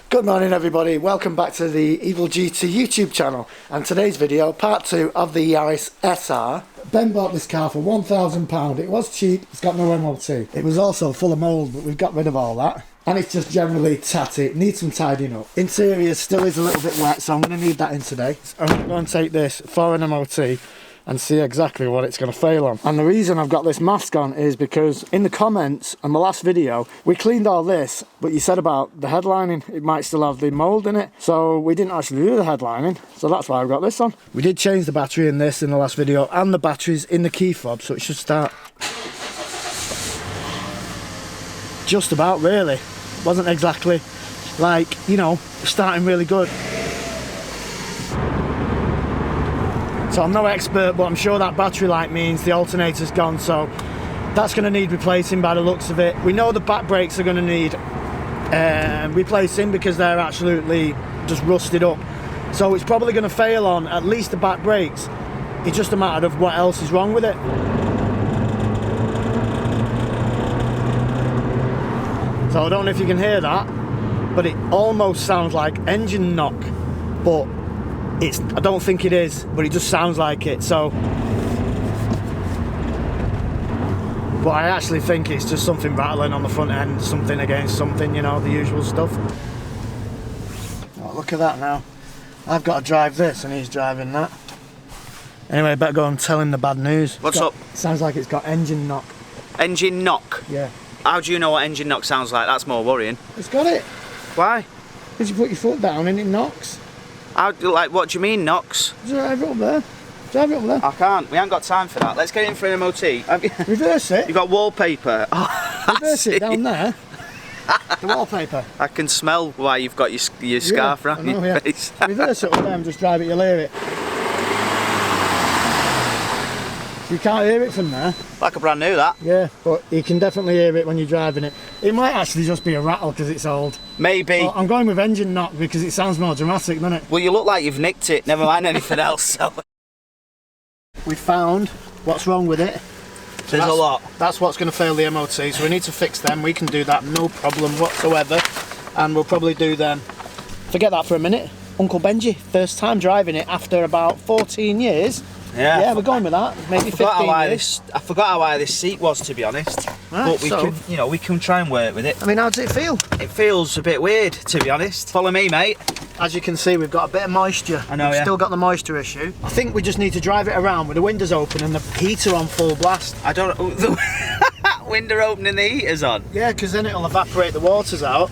Good morning everybody, welcome back to the Evil GT YouTube channel, and today's video, part 2 of the Yaris SR. Ben bought this car for £1,000, it was cheap, it's got no MOT. It was also full of mould, but we've got rid of all that. And it's just generally tatty, it needs some tidying up. Interior still is a little bit wet, so I'm going to need that in today. I'm going to go and take this for an MOT and see exactly what it's going to fail on. And the reason I've got this mask on is because in the comments on the last video, we cleaned all this, but you said about the headlining, it might still have the mould in it. So we didn't actually do the headlining, so that's why I've got this on. We did change the battery in this in the last video, and the batteries in the key fob, so it should start just about, really. Wasn't exactly like, you know, starting really good. So I'm no expert, but I'm sure that battery light means the alternator's gone, so that's going to need replacing by the looks of it. We know the back brakes are going to need replacing because they're absolutely just rusted up. So it's probably going to fail on at least the back brakes. It's just a matter of what else is wrong with it. So I don't know if you can hear that, but it almost sounds like engine knock, but I don't think it is, but it just sounds like it. So, but I actually think it's just something rattling on the front end, something against something, you know, the usual stuff. Oh, look at that now. I've got to drive this and he's driving that. Anyway, I better go and tell him the bad news. What's up? Sounds like it's got engine knock. Engine knock? Yeah. How do you know what engine knock sounds like? That's more worrying. It's got it. Why? Because you put your foot down and it knocks. Like, what do you mean knocks? Drive it up there. Drive it up there. I can't. We haven't got time for that. Let's get it in for an MOT. Reverse it. You've got wallpaper. Oh, reverse it down there. The wallpaper. I can smell why you've got your scarf around your face. Reverse it up there and just drive it, you'll hear it. You can't hear it from there. Like a brand new, that. Yeah, but you can definitely hear it when you're driving it. It might actually just be a rattle because it's old. Maybe. Well, I'm going with engine knock because it sounds more dramatic, doesn't it? Well, you look like you've nicked it, never mind anything else. So. We found what's wrong with it. So there's a lot. That's what's going to fail the MOT, so we need to fix them. We can do that, no problem whatsoever. And we'll probably do them. Forget that for a minute. Uncle Benji, first time driving it after about 14 years. Yeah, we're going with that. Maybe 15 years. I forgot how high this seat was, to be honest. Right, but we can, you know, we can try and work with it. I mean, how does it feel? It feels a bit weird, to be honest. Follow me, mate. As you can see, we've got a bit of moisture. I know, We've still got the moisture issue. I think we just need to drive it around with the windows open and the heater on full blast. I don't know. The window open and the heater's on? Yeah, because then it'll evaporate the waters out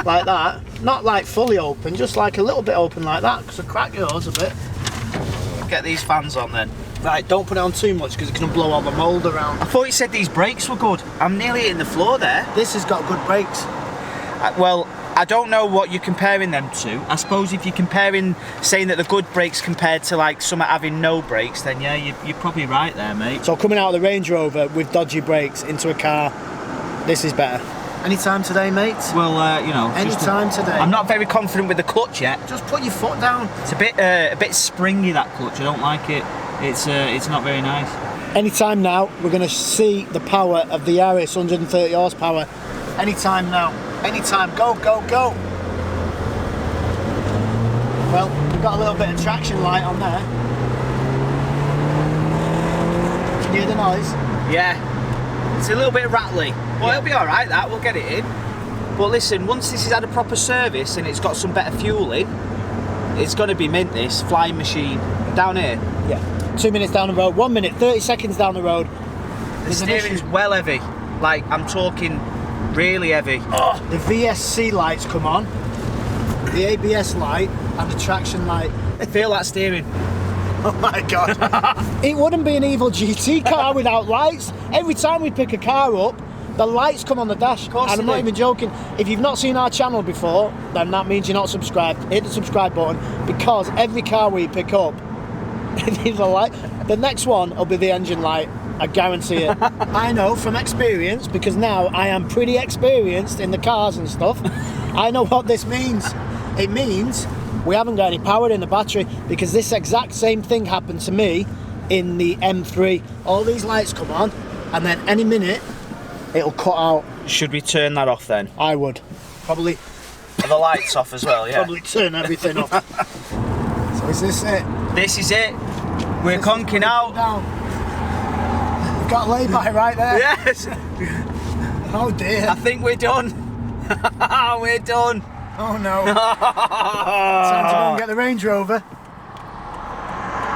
like that. Not like fully open, just like a little bit open like that. So crack yours a bit. Get these fans on then. Right, don't put it on too much because it's going to blow all the mould around. I thought you said these brakes were good. I'm nearly hitting the floor there. This has got good brakes. Well, I don't know what you're comparing them to. I suppose if you're comparing, saying that the good brakes compared to like some having no brakes, then yeah, you're probably right there, mate. So coming out of the Range Rover with dodgy brakes into a car, this is better. Anytime today, mate? Well, you know. Anytime today. I'm not very confident with the clutch yet. Just put your foot down. It's a bit springy, that clutch. I don't like it. It's not very nice. Anytime now, we're going to see the power of the Yaris 130 horsepower. Anytime now. Anytime. Go, go, go. Well, we've got a little bit of traction light on there. Can you hear the noise? Yeah. It's a little bit rattly. Well, it'll be alright, that. We'll get it in. But listen, once this has had a proper service and it's got some better fuel in, it's going to be mint, this flying machine. Down here? Yeah. 2 minutes down the road, 1 minute, 30 seconds down the road. The steering's well heavy. Like, I'm talking really heavy. Oh, the VSC lights come on, the ABS light and the traction light. Feel that steering. Oh my God. It wouldn't be an Evil GT car without lights. Every time we pick a car up, the lights come on the dash. And I'm not even joking. If you've not seen our channel before, then that means you're not subscribed. Hit the subscribe button, because every car we pick up, it needs a light. The next one will be the engine light. I guarantee it. I know from experience, because now I am pretty experienced in the cars and stuff. I know what this means. It means we haven't got any power in the battery, because this exact same thing happened to me in the M3. All these lights come on, and then any minute it'll cut out. Should we turn that off then? I would. Probably the lights off as well, yeah. Probably turn everything off. So is this it? This is it. We're conking out. Down. We've got lay-by right there. Yes. Oh dear. I think we're done. We're done. Oh no. Time to go and get the Range Rover.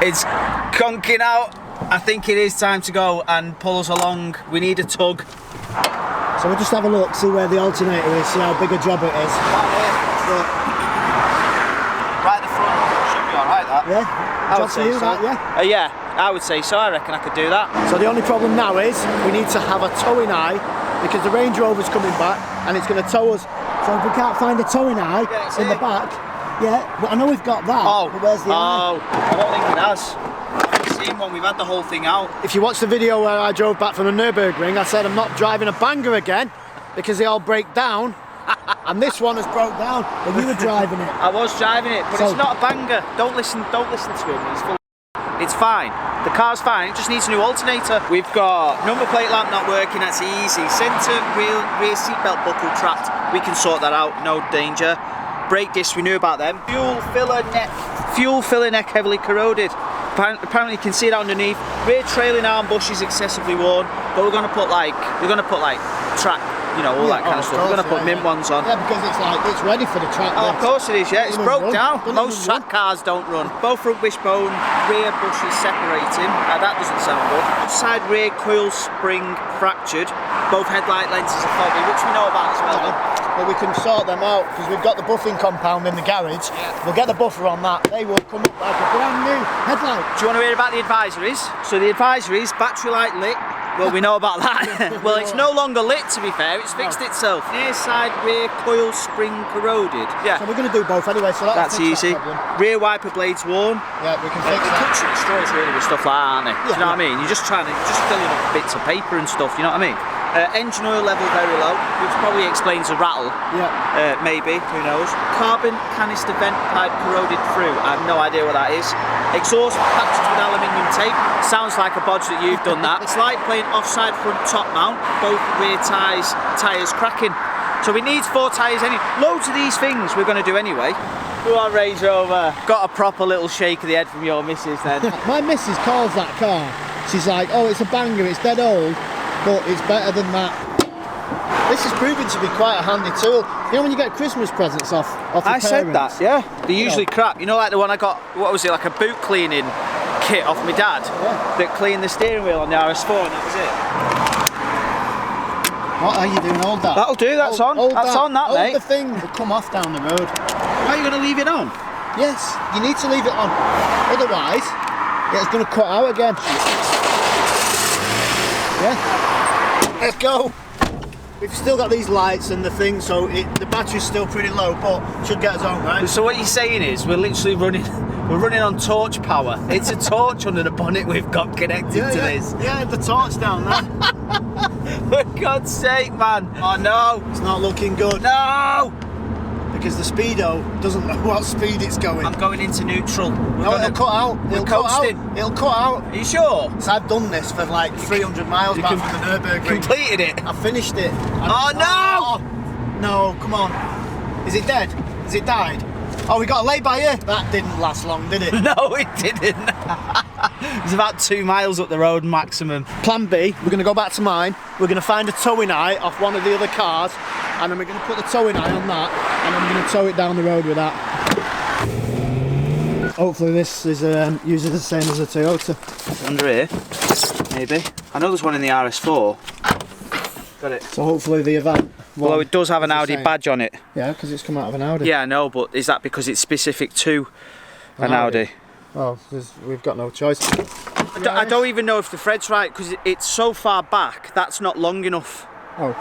It's conking out. I think it is time to go and pull us along. We need a tug. So we'll just have a look, see where the alternator is, see how big a job it is. Right at the front. Should be alright, that. Yeah? I would say so. That, yeah? Yeah, I would say so. I reckon I could do that. So the only problem now is we need to have a towing eye because the Range Rover's coming back and it's going to tow us. So if we can't find a towing eye in the back, but I know we've got that, but where's the eye? I don't think it has. I've seen one, we've had the whole thing out. If you watch the video where I drove back from the Nürburgring, I said I'm not driving a banger again because they all break down. And this one has broke down, and you were driving it. I was driving it, but it's not a banger. Don't listen to him. He's full. It's fine. The car's fine. It just needs a new alternator. We've got number plate lamp not working. That's easy. Centre rear seatbelt buckle trapped. We can sort that out. No danger. Brake discs, we knew about them. Fuel filler neck heavily corroded. Apparently you can see it underneath. Rear trailing arm bush is excessively worn, but we're gonna put like track, you know, all that kind of stuff. We're gonna put mint ones on. Yeah, because it's ready for the track. Oh, of course it is. Yeah, it's broke down. Most track cars don't run. Both front wishbone, rear bush is separating. That doesn't sound good. Side rear coil spring fractured. Both headlight lenses are foggy, which we know about as well. But we can sort them out because we've got the buffing compound in the garage. Yeah. We'll get the buffer on that. They will come up like a brand new headlight. Do you want to hear about the advisories? So the advisories, battery light lit. Well, we know about that. Well, it's no longer lit, to be fair. It's fixed itself. Near side rear coil spring corroded. Yeah. So we're going to do both anyway, so that's easy. Rear wiper blades worn. Yeah, we can fix that. Cuts and straws really with stuff like that, aren't they? Do you know what I mean? You're just filling up bits of paper and stuff, you know what I mean? Engine oil level very low, which probably explains the rattle. Yeah. Maybe, who knows? Carbon canister vent pipe corroded through. I have no idea what that is. Exhaust patched with aluminium tape. Sounds like a bodge that you've done that. Slide plane offside front top mount. Both rear tyres cracking. So we need 4 tyres anyway. Loads of these things we're going to do anyway. Go on, Range Rover. Got a proper little shake of the head from your missus then. My missus calls that car. She's like, oh, it's a banger, it's dead old, but it's better than that. This is proving to be quite a handy tool. You know when you get Christmas presents off your parents? I said that, yeah. They're usually crap. You know, like the one I got, what was it, like a boot cleaning kit off my dad that cleaned the steering wheel on the RS4 and that was it. What are you doing? Hold that. That'll do, that's on. That's on that, mate. Hold the thing will come off down the road. Why are you going to leave it on? Yes, you need to leave it on. Otherwise, it's going to cut out again. Yeah. Let's go. We've still got these lights and the thing, so the battery's still pretty low, but should get us home, right? So what you're saying is we're literally running on torch power. It's a torch under the bonnet we've got connected to this. Yeah, the torch down there. For God's sake, man. Oh no. It's not looking good. No! Because the speedo doesn't know what speed it's going. I'm going into neutral. It'll cut out. We're coasting. It'll cut out. Are you sure? So I've done this for like 300 miles back from the Nürburgring. Completed it? I finished it. Oh no! No, come on. Is it dead? Has it died? Oh, we got a lay-by here. That didn't last long, did it? No, it didn't. It's about 2 miles up the road maximum. Plan B, we're going to go back to mine. We're going to find a towing eye off one of the other cars, and then we're going to put the towing eye on that, and then we're going to tow it down the road with that. Hopefully this is usually the same as a Toyota. It's under here, maybe. I know there's one in the RS4. Got it. So hopefully the Avant. Although it does have an Audi badge on it. Yeah, because it's come out of an Audi. Yeah, I know, but is that because it's specific to an Audi? Well, we've got no choice. I don't even know if the thread's right because it's so far back. That's not long enough. Oh.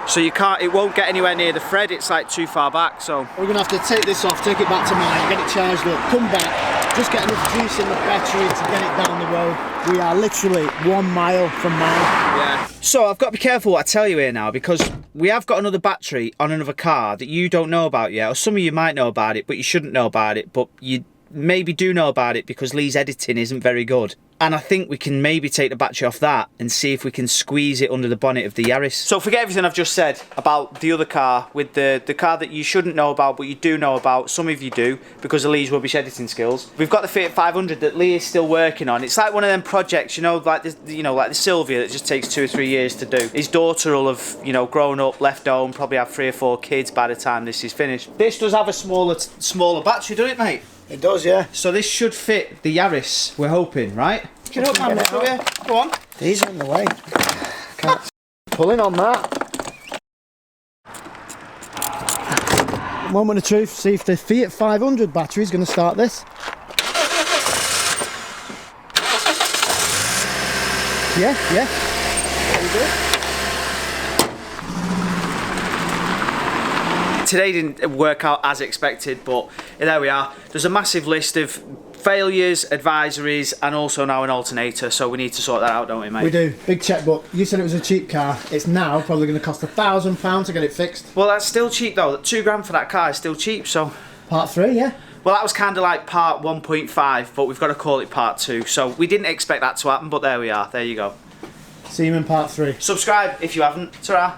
So you can't. It won't get anywhere near the thread. It's like too far back. So we're gonna have to take this off, take it back to mine, get it charged up, come back, just get enough juice in the battery to get it down the road. We are literally 1 mile from mine. Yeah. So I've got to be careful what I tell you here now because we have got another battery on another car that you don't know about yet, or some of you might know about it, but you shouldn't know about it. But you maybe do know about it because Lee's editing isn't very good. And I think we can maybe take the battery off that and see if we can squeeze it under the bonnet of the Yaris. So forget everything I've just said about the other car, with the car that you shouldn't know about, but you do know about. Some of you do, because of Lee's rubbish editing skills. We've got the Fiat 500 that Lee is still working on. It's like one of them projects, you know, like the Sylvia that just takes 2 or 3 years to do. His daughter will have, you know, grown up, left home, probably have 3 or 4 kids by the time this is finished. This does have a smaller battery, doesn't it, mate? It does, yeah. So this should fit the Yaris, we're hoping, right? Get up, man, go on. These are in the way. Can't pulling on that. Moment of truth, see if the Fiat 500 battery is going to start this. Yeah. Very good. Today didn't work out as expected, but there we are. There's a massive list of failures, advisories, and also now an alternator, so we need to sort that out, don't we, mate? We do. Big checkbook. You said it was a cheap car. It's now probably going to cost £1,000 to get it fixed. Well, that's still cheap though. £2 for that car is still cheap, so... Part 3, yeah. Well, that was kind of like part 1.5, but we've got to call it part 2. So we didn't expect that to happen, but there we are. There you go. See you in part 3. Subscribe if you haven't. Ta-ra.